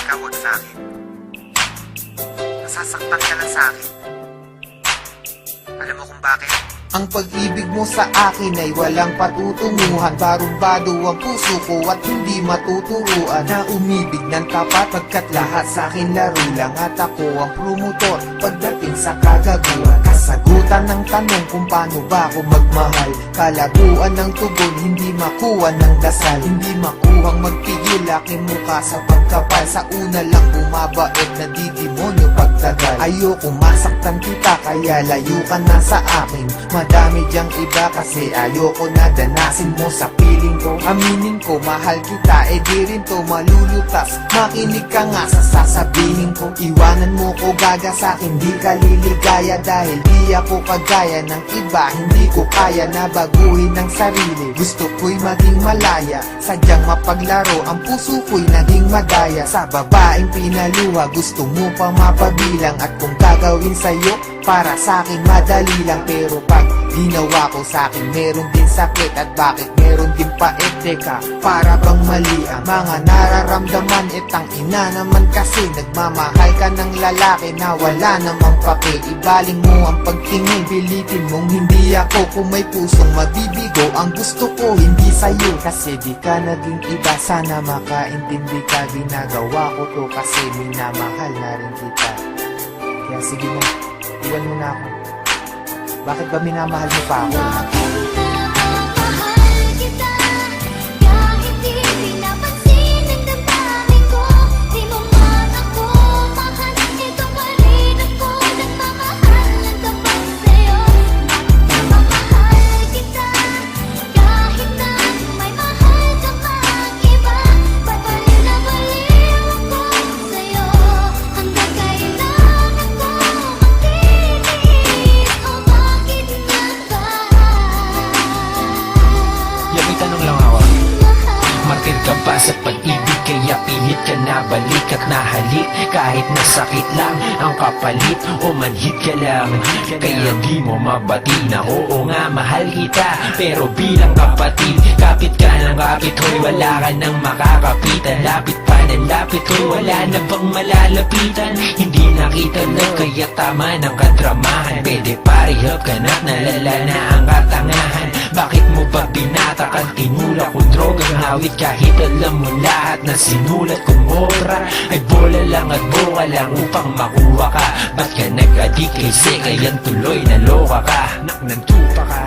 ka, wag sa akin. Nasasaktan ka lang sa akin. Alam mo kung bakit? Ang pag-ibig mo sa akin ay walang patutunguhan. Barumbado ang puso ko at hindi matuturuan na umibig ng tapat, pagkat lahat sa akin laro lang. At ako ang promotor pagdating sa kagaguhan. Kasagutan ng tanong kung paano ba ako magmahal. Kalaguan ng tugon, hindi makuha ng dasal. Hindi makuhang magpigil aking mukha sa pagkapal. Sa una lang bumabait na didemonyo pagtagal. Ayoko masaktan kita kaya layo ka na sa akin. Madami diyang iba kasi ayoko na danasin mo sa piling ko. Aminin ko mahal kita, di rin to malulutas. Makinig ka nga sa sasabihin ko. Iwanan mo ko gaga sa'kin, di ka liligaya. Dahil di ako kagaya ng iba, hindi ko kaya na baguhin ang sarili. Gusto ko'y maging malaya, sadyang mapaglaro. Ang puso ko'y naging madaya. Sa babaeng pinaluha, gusto mo pa mapabilang. At kung gagawin sa'yo, para sa'kin madali lang. Pero pag ginawa ko sa'kin, meron din sakit. At bakit meron din pait? Teka, para bang mali ang mga nararamdaman? Itang ina naman kasi nagmamahal ka ng lalaki na wala namang pake. Ibaling mo ang pagtingin, pilitin mong hindi ako. Kung may pusong mabibigo, ang gusto ko hindi sa'yo. Kasi di ka naging iba, sana makaintindi ka. Ginagawa ko to kasi minamahal na rin kita. Kaya sige na, iwan mo na ako. Bakit ba minamahal mo pa ako? Minamahal kita, kahit di pinapansin ang damdamin ko. Di mo man ako mahal, ito pa rin ako. Nagmamahal ang kapag sa'yo. Minamahal kita, kahit na may mahal ka pang iba. Baliw na baliw ako sa'yo, hanggang kailan ako magtitiis o bakit nga ba? Yan, may tanong lang ako. Martir ka ba sa pag-ibig? Kaya pilit ka na balik at nahalik. Kahit nasakit lang ang kapalit o manhid ka lang. Kaya di mo mabati na oo nga mahal kita. Pero bilang kapatid, kapit ka ng kapit. Hoy, wala ka nang makakapitan. Lapit pa ng lapit. Hoy, wala na bang malalapitan? Hindi nakita lang kaya tama ng kadramahan. Pwede parihap ka na't nalala na ang katangahan. Bakit mo ba binatakang tinulak kong drogang hawit? Kahit alam mo lahat na sinulat kong obra ay bola lang at boka lang upang makuha ka. Ba't ka nag-adik kay Sekayan tuloy naloka ka? Nantupa ka,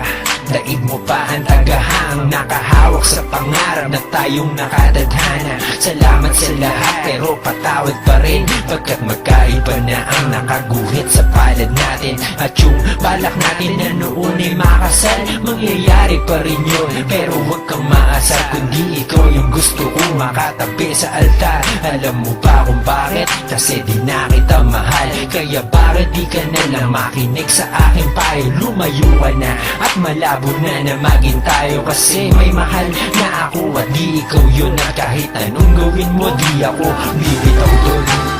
daig mo pa ang tagahang nakahawak sa pangarap na tayong nakatadhana. Salamat sa lahat pero patawad pa rin, pagkat magkaiba na ang nakaguhit sa palad natin. At yung balak natin na noon ay makasal, mangyayari pa rin yun. Pero huwag kang maasar kundi ikaw yung gusto kong makatabi sa altar. Alam mo ba kung bakit? Kasi di na kita mahal. Kaya bakit di ka na lang makinig sa aking payo? Lumayo ka na at malabo na na maging tayo. Kasi may mahal na ako at di ikaw yun. At kahit anong gawin mo, di ako bibitaw doon.